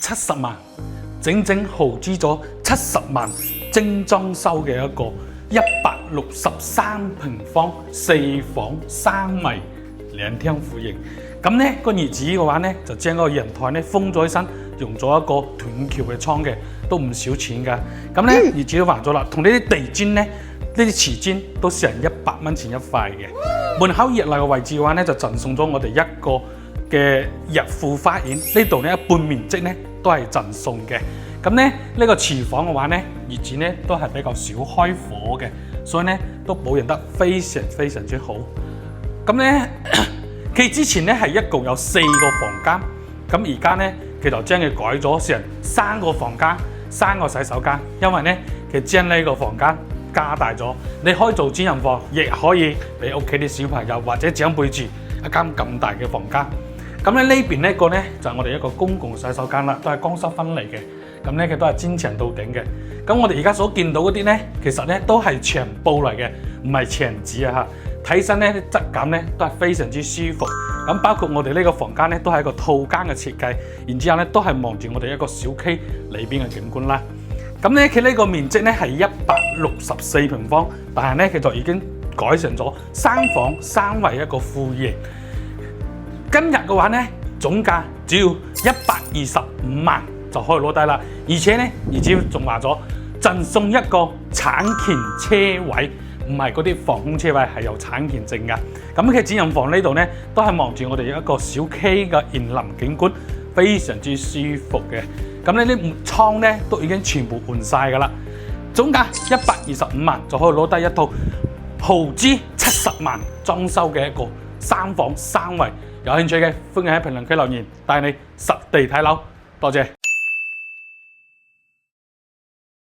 70萬，整整豪資咗70萬精裝修嘅一個163平方4房3衞2廳戶型。咁呢個業主嘅話呢，就將個陽台呢封咗起身，用咗一個斷橋嘅窗嘅，都唔少錢㗎。咁呢業主都話咗啦，同呢啲地磚呢，呢啲瓷磚都成100蚊錢一塊嘅。門口熱鬧嘅位置嘅話呢，就贈送咗我哋一個嘅日富花園，呢度呢一半面積呢都係贈送嘅。咁呢個廚房嘅話呢，業主呢都係比較少開火嘅，所以呢都保養得非常之好。咁呢佢之前呢係一共有4個房間，咁而家呢佢就將佢改咗成3個房間、3個洗手間，因為呢佢將呢個房間加大咗，你可以做主人房，亦可以俾屋企啲小朋友或者長輩住一間咁大嘅房間。咁咧呢邊呢個呢就係我哋一個公共洗手間啦，都係乾濕分離嘅。咁呢佢都係尖牆到頂嘅。咁我哋而家所見到嗰啲呢，其實呢都係牆布嚟嘅，唔係牆紙啊嚇。睇起身呢質感呢都係非常之舒服。咁包括我哋呢個房間呢都係一個套間嘅設計，然之後呢都係望住我哋一個小溪裏邊嘅景觀啦。咁呢佢呢個面積呢係164平方，但係呢佢就已經改成咗3房3衞一個戶型。今日嘅話呢，總價只要125萬就可以攞低啦，而且呢業主仲話咗贈送一個產權車位，唔係嗰啲防空車位，係有產權證㗎。咁佢主人房呢度呢，都係望住我哋一個小溪嘅園林景觀，非常之舒服嘅。咁呢啲窗呢都已經全部換晒㗎啦，總價125萬就可以攞低一套豪資70萬裝修嘅一個3房3衞。有興趣嘅歡迎喺評論區留言，帶你實地睇樓，多謝。